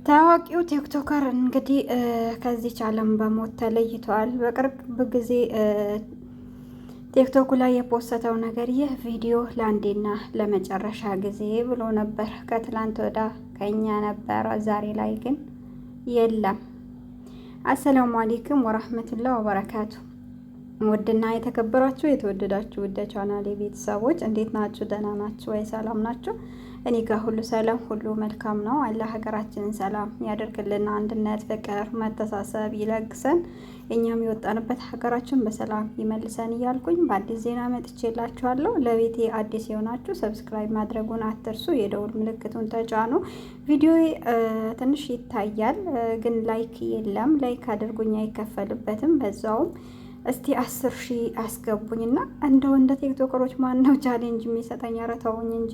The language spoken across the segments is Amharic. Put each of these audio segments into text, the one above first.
ታዋቂው ቲክቶከር እንግዲህ ከዚች ዓለም በሞት ተለይተዋል። በቅርብ ጊዜ ቲክቶኩ ላይ የፖስተው ነገር ይህ ቪዲዮ ለአንዴና ለመጨረሻ ጊዜ ብሎ ነበር። ከትላንት ወዳ ከኛ ነበረ፣ ዛሬ ላይ ግን የለም። አሰላሙ አሌይኩም ወራህመቱላህ ወበረካቱ። ውድና የተከበራችሁ የተወደዳችሁ ውድ ቻናሌ ቤተሰቦች እንዴት ናችሁ? ደህና ናችሁ ወይ? ሰላም ናችሁ? እኔ ጋር ሁሉ ሰላም፣ ሁሉ መልካም ነው። አላህ ሀገራችንን ሰላም ያደርግልን፣ አንድነት፣ ፍቅር፣ መተሳሰብ ይለግሰን፣ እኛም የወጣንበት ሀገራችን በሰላም ይመልሰን እያልኩኝ በአዲስ ዜና መጥቼላችኋለሁ። ለቤቴ አዲስ የሆናችሁ ሰብስክራይብ ማድረጉን አትርሱ፣ የደውል ምልክቱን ተጫኑ። ቪዲዮ ትንሽ ይታያል ግን ላይክ የለም። ላይክ አድርጉኝ፣ አይከፈልበትም። በዛውም እስቲ 10 ሺህ አስገቡኝና እንደው እንደ ቲክቶከሮች ማን ነው ቻሌንጅ የሚሰጠኝ? ኧረ ተውኝ እንጂ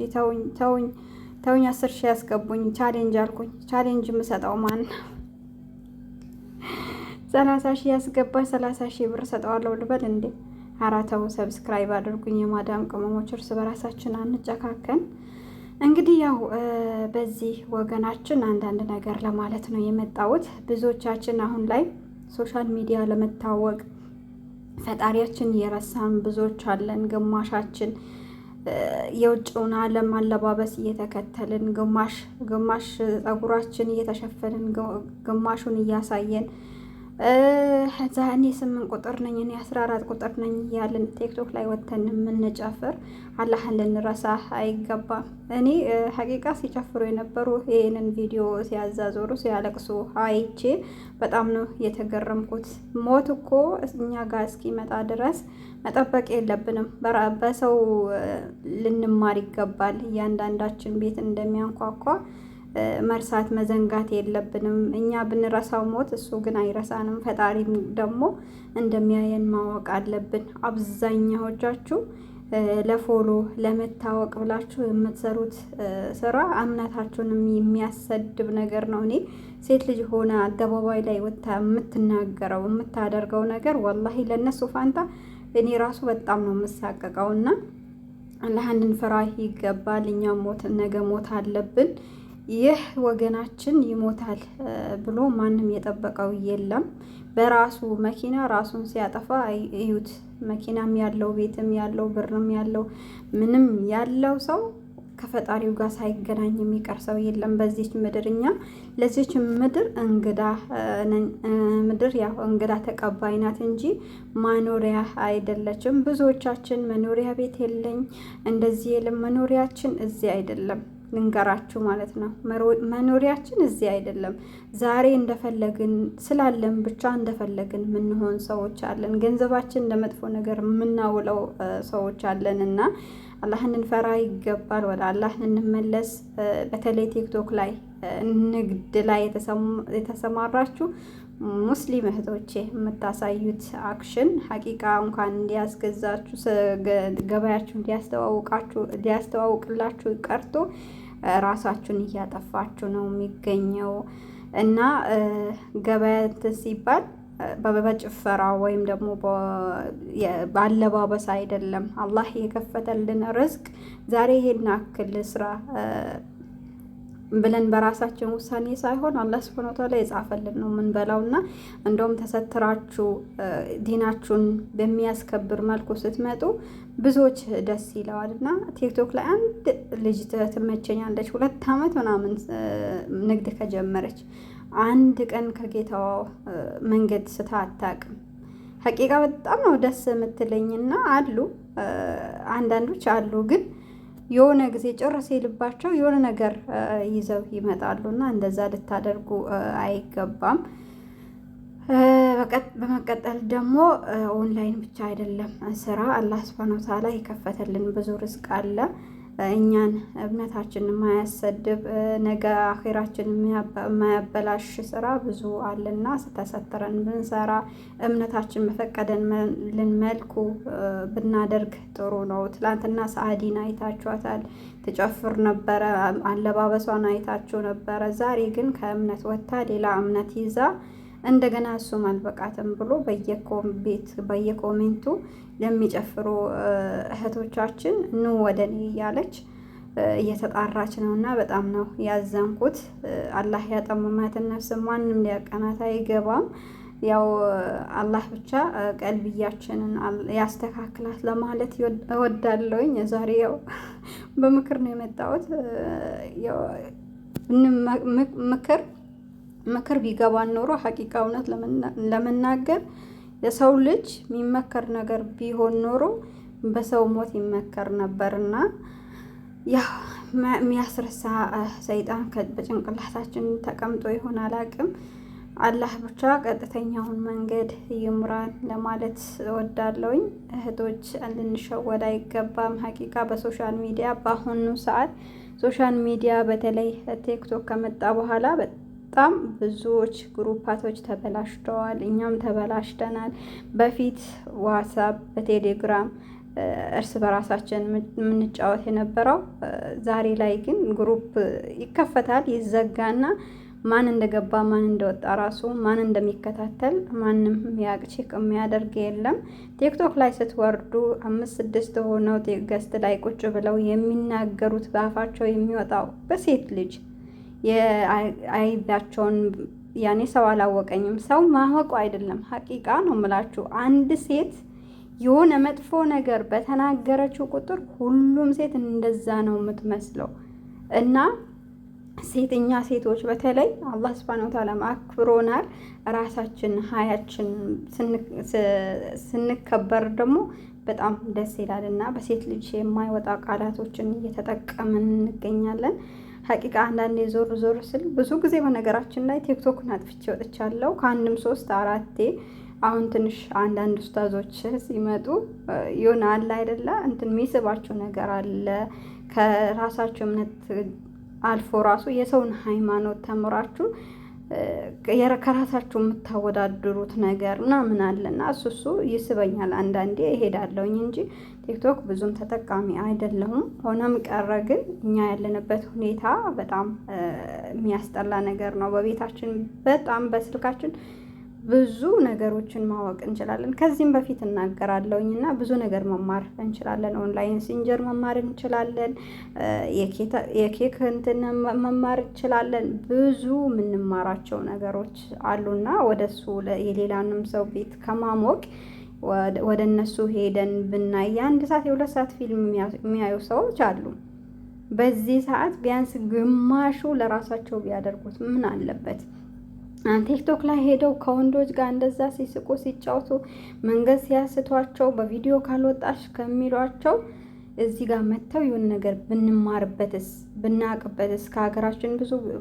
ተውኝ 10 ሺህ አስገቡኝ። ቻሌንጅ አልኩኝ። ቻሌንጅ የምሰጠው ማን ነው? 30 ሺህ ያስገባኝ 30 ሺህ ብር ሰጠዋለሁ ልበል እንዴ? ኧረ ተው፣ ሰብስክራይብ አድርጉኝ። የማዳም ቅመሞች እርስ በራሳችን አንጨካከን። እንግዲህ ያው በዚህ ወገናችን አንዳንድ ነገር ለማለት ነው የመጣሁት። ብዙዎቻችን አሁን ላይ ሶሻል ሚዲያ ለመታወቅ ፈጣሪያችን የረሳን ብዙዎች አለን። ግማሻችን የውጭውን ዓለም አለባበስ እየተከተልን፣ ግማሽ ፀጉራችን እየተሸፈንን፣ ግማሹን እያሳየን እኔ 8 ቁጥር ነኝ እኔ 14 ቁጥር ነኝ እያልን ቲክቶክ ላይ ወተን የምንጨፍር አላህን ልንረሳ አይገባም። እኔ ሀቂቃ ሲጨፍሩ የነበሩ ይህንን ቪዲዮ ሲያዛዞሩ ሲያለቅሱ አይቼ በጣም ነው የተገረምኩት። ሞት እኮ እኛ ጋር እስኪመጣ ድረስ መጠበቅ የለብንም። በሰው ልንማር ይገባል። እያንዳንዳችን ቤት እንደሚያንኳኳ መርሳት መዘንጋት የለብንም። እኛ ብንረሳው ሞት እሱ ግን አይረሳንም። ፈጣሪም ደግሞ እንደሚያየን ማወቅ አለብን። አብዛኛዎቻችሁ ለፎሎ ለመታወቅ ብላችሁ የምትሰሩት ስራ እምነታችሁንም የሚያሰድብ ነገር ነው። እኔ ሴት ልጅ ሆነ አደባባይ ላይ ወጥታ የምትናገረው የምታደርገው ነገር ወላሂ ለነሱ ፋንታ እኔ ራሱ በጣም ነው የምሳቀቀው። እና አላህን እንፈራ ይገባል። እኛ ሞት ነገ ሞት አለብን። ይህ ወገናችን ይሞታል ብሎ ማንም የጠበቀው የለም። በራሱ መኪና ራሱን ሲያጠፋ እዩት። መኪናም ያለው ቤትም ያለው ብርም ያለው ምንም ያለው ሰው ከፈጣሪው ጋር ሳይገናኝ የሚቀር ሰው የለም በዚች ምድር። እኛ ለዚች ምድር ምድር ያው እንግዳ ተቀባይ ናት እንጂ ማኖሪያ አይደለችም። ብዙዎቻችን መኖሪያ ቤት የለኝ እንደዚህ የለም። መኖሪያችን እዚህ አይደለም ልንገራችሁ ማለት ነው። መኖሪያችን እዚህ አይደለም። ዛሬ እንደፈለግን ስላለን ብቻ እንደፈለግን የምንሆን ሰዎች አለን። ገንዘባችን ለመጥፎ ነገር የምናውለው ሰዎች አለን እና አላህን እንፈራ ይገባል። ወደ አላህ እንመለስ። በተለይ ቲክቶክ ላይ ንግድ ላይ የተሰማራችሁ ሙስሊም እህቶቼ የምታሳዩት አክሽን ሀቂቃ እንኳን እንዲያስገዛችሁ ገበያችሁ ሊያስተዋውቅላችሁ ቀርቶ ራሳችሁን እያጠፋችሁ ነው የሚገኘው። እና ገበያ ሲባል በጭፈራ ወይም ደግሞ በአለባበስ አይደለም። አላህ የከፈተልን ርዝቅ ዛሬ ይሄን አክል ስራ ብለን በራሳችን ውሳኔ ሳይሆን አላህ ሱብሓነሁ ወተዓላ የጻፈልን ነው የምንበላው። እና እንደውም ተሰትራችሁ ዲናችሁን በሚያስከብር መልኩ ስትመጡ ብዙዎች ደስ ይለዋል። እና ቲክቶክ ላይ አንድ ልጅ ትመቸኛለች 2 ዓመት ምናምን ንግድ ከጀመረች አንድ ቀን ከጌታዋ መንገድ ስታ አታውቅም። ሀቂቃ በጣም ነው ደስ የምትለኝና አሉ አንዳንዶች አሉ ግን የሆነ ጊዜ ጭርስ ይልባቸው የሆነ ነገር ይዘው ይመጣሉና እንደዛ ልታደርጉ አይገባም። በመቀጠል ደግሞ ኦንላይን ብቻ አይደለም ስራ አላህ ሱብሓነሁ ወተዓላ የከፈተልን ብዙ ርዝቅ አለ። እኛን እምነታችንን የማያሰድብ ነገ አኺራችን የማያበላሽ ስራ ብዙ አለና ተሰትረን ብንሰራ እምነታችን በፈቀደልን መልኩ ብናደርግ ጥሩ ነው። ትላንትና ሰአዲን አይታችኋታል። ትጨፍር ነበረ። አለባበሷን አይታችሁ ነበረ። ዛሬ ግን ከእምነት ወጥታ ሌላ እምነት ይዛ እንደገና እሱም አልበቃትም ብሎ በየኮሜንቱ ለሚጨፍሩ እህቶቻችን ኑ ወደ እኔ እያለች እየተጣራች ነው እና በጣም ነው ያዘንኩት። አላህ ያጠመማትን ነፍስ ማንም ሊያቀናት አይገባም። ያው አላህ ብቻ ቀልብያችንን ያስተካክላት ለማለት እወዳለሁኝ። ዛሬ ያው በምክር ነው የመጣሁት። ምክር ቢገባን ኖሮ ሀቂቃ እውነት ለመናገር የሰው ልጅ የሚመከር ነገር ቢሆን ኖሮ በሰው ሞት ይመከር ነበርና ያው የሚያስረሳ ሰይጣን በጭንቅላታችን ተቀምጦ ይሆን አላቅም። አላህ ብቻ ቀጥተኛውን መንገድ ይምራን ለማለት እወዳለሁኝ። እህቶች ልንሸወድ አይገባም። ሀቂቃ በሶሻል ሚዲያ በአሁኑ ሰዓት ሶሻል ሚዲያ በተለይ ቲክቶክ ከመጣ በኋላ በጣም ብዙዎች ግሩፓቶች ተበላሽተዋል። እኛም ተበላሽተናል። በፊት ዋትሳፕ፣ በቴሌግራም እርስ በራሳችን የምንጫወት የነበረው ዛሬ ላይ ግን ግሩፕ ይከፈታል፣ ይዘጋና ማን እንደገባ ማን እንደወጣ ራሱ ማን እንደሚከታተል ማንም ቼክ የሚያደርግ የለም። ቲክቶክ ላይ ስትወርዱ 5-6 ሆነው ገስት ላይ ቁጭ ብለው የሚናገሩት በአፋቸው የሚወጣው በሴት ልጅ የአይባቸውን ያኔ ሰው አላወቀኝም። ሰው ማወቁ አይደለም፣ ሀቂቃ ነው የምላችሁ። አንድ ሴት የሆነ መጥፎ ነገር በተናገረችው ቁጥር ሁሉም ሴት እንደዛ ነው የምትመስለው እና ሴተኛ ሴቶች በተለይ አላህ ሱብሓነሁ ወተዓላ አክብሮናል። ራሳችን ሀያችን ስንከበር ደግሞ በጣም ደስ ይላል እና በሴት ልጅ የማይወጣ ቃላቶችን እየተጠቀምን እንገኛለን። ሀቂቃ አንዳንዴ ዞር ዞር ስል ብዙ ጊዜ በነገራችን ላይ ቲክቶክን አጥፍቼ ወጥቻለሁ ከአንድም 3-4። አሁን ትንሽ አንዳንድ ኡስታዞች ሲመጡ የሆነ አለ አይደለ እንትን የሚስባቸው ነገር አለ ከራሳቸው እምነት አልፎ ራሱ የሰውን ሃይማኖት ተምራችሁ ከራሳችሁ የምታወዳድሩት ነገር ምናምን አለና እሱ ይስበኛል። አንዳንዴ እሄዳለሁኝ እንጂ ቲክቶክ ብዙም ተጠቃሚ አይደለሁም። ሆነም ቀረ ግን እኛ ያለንበት ሁኔታ በጣም የሚያስጠላ ነገር ነው። በቤታችን በጣም በስልካችን ብዙ ነገሮችን ማወቅ እንችላለን። ከዚህም በፊት እናገራለሁኝ እና ብዙ ነገር መማር እንችላለን። ኦንላይን ሲንጀር መማር እንችላለን። የኬክ እንትን መማር እንችላለን። ብዙ የምንማራቸው ነገሮች አሉና ወደሱ የሌላንም ሰው ቤት ከማሞቅ ወደ እነሱ ሄደን ብናይ የ1 ሰዓት የ2 ሰዓት ፊልም የሚያዩ ሰዎች አሉ። በዚህ ሰዓት ቢያንስ ግማሹ ለራሳቸው ቢያደርጉት ምን አለበት? ቲክቶክ ላይ ሄደው ከወንዶች ጋር እንደዛ ሲስቁ ሲጫወቱ መንገድ ሲያስቷቸው በቪዲዮ ካልወጣሽ ከሚሏቸው እዚህ ጋር መጥተው ይሁን ነገር ብንማርበትስ ብናቅበትስ። ከሀገራችን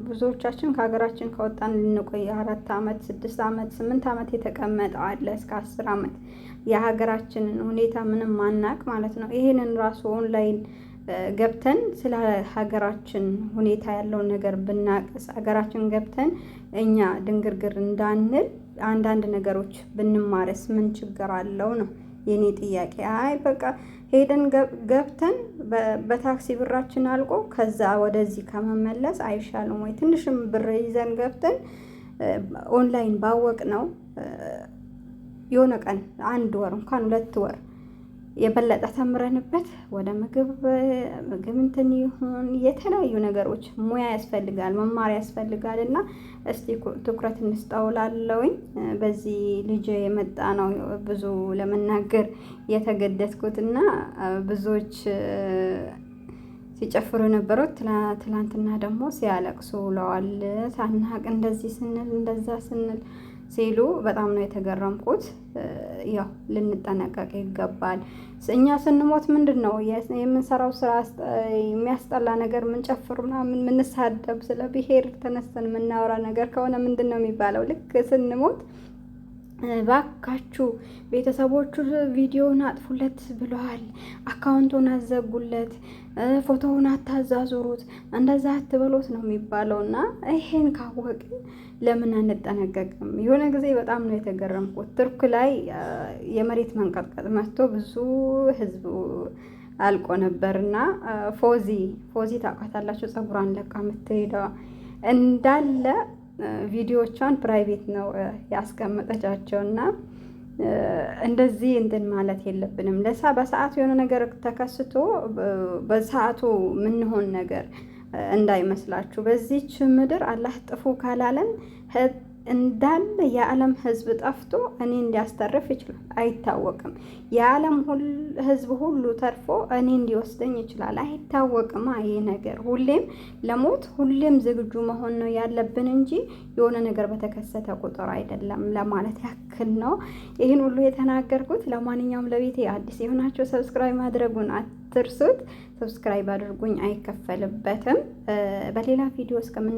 ብዙዎቻችን ከሀገራችን ከወጣን ልንቆይ 4 ዓመት 6 ዓመት 8 ዓመት የተቀመጠ አለ እስከ 10 ዓመት የሀገራችንን ሁኔታ ምንም ማናቅ ማለት ነው። ይሄንን ራሱ ኦንላይን ገብተን ስለ ሀገራችን ሁኔታ ያለውን ነገር ብናቅስ ሀገራችን ገብተን እኛ ድንግርግር እንዳንል አንዳንድ ነገሮች ብንማርስ ምን ችግር አለው ነው የኔ ጥያቄ። አይ በቃ ሄደን ገብተን በታክሲ ብራችን አልቆ ከዛ ወደዚህ ከመመለስ አይሻልም ወይ? ትንሽም ብር ይዘን ገብተን ኦንላይን ባወቅ ነው የሆነ ቀን 1 ወር እንኳን 2 ወር የበለጠ ተምረንበት ወደ ምግብ እንትን ይሁን የተለያዩ ነገሮች ሙያ ያስፈልጋል፣ መማር ያስፈልጋል። እና እስቲ ትኩረት እንስጠውላለሁኝ። በዚህ ልጅ የመጣ ነው ብዙ ለመናገር የተገደድኩት እና ብዙዎች ሲጨፍሩ የነበሩት ትላንትና ደግሞ ሲያለቅሱ ውለዋል። ሳናቅ እንደዚህ ስንል እንደዛ ስንል ሲሉ በጣም ነው የተገረምኩት። ያው ልንጠነቀቅ ይገባል። እኛ ስንሞት ምንድን ነው የምንሰራው ስራ የሚያስጠላ ነገር ምንጨፍር ምናምን ምንሳደብ ስለ ብሔር ተነስተን የምናወራ ነገር ከሆነ ምንድን ነው የሚባለው? ልክ ስንሞት ባካችሁ ቤተሰቦቹ ቪዲዮውን አጥፉለት ብለዋል፣ አካውንቱን አዘጉለት፣ ፎቶውን አታዛዙሩት፣ እንደዛ አትበሎት ነው የሚባለው። እና ይሄን ካወቅን ለምን አንጠነቀቅም? የሆነ ጊዜ በጣም ነው የተገረምኩት። ቱርክ ላይ የመሬት መንቀጥቀጥ መጥቶ ብዙ ህዝብ አልቆ ነበርና ፎዚ ታውቃታላችሁ? ፀጉሯን ለቃ የምትሄደው እንዳለ ቪዲዮቿን ፕራይቬት ነው ያስቀመጠቻቸው እና እንደዚህ እንትን ማለት የለብንም። በሰዓቱ የሆነ ነገር ተከስቶ በሰዓቱ ምንሆን ነገር እንዳይመስላችሁ። በዚች ምድር አላህ ጥፉ ካላለን እንዳለ የዓለም ህዝብ ጠፍቶ እኔ እንዲያስተርፍ ይችላል፣ አይታወቅም። የዓለም ህዝብ ሁሉ ተርፎ እኔ እንዲወስደኝ ይችላል፣ አይታወቅም። ይሄ ነገር ሁሌም ለሞት ሁሌም ዝግጁ መሆን ነው ያለብን እንጂ የሆነ ነገር በተከሰተ ቁጥር አይደለም ለማለት ያክል ነው ይህን ሁሉ የተናገርኩት። ለማንኛውም ለቤቴ አዲስ የሆናቸው ሰብስክራይብ ማድረጉን አትርሱት። ሰብስክራይብ አድርጉኝ፣ አይከፈልበትም። በሌላ ቪዲዮ እስከምን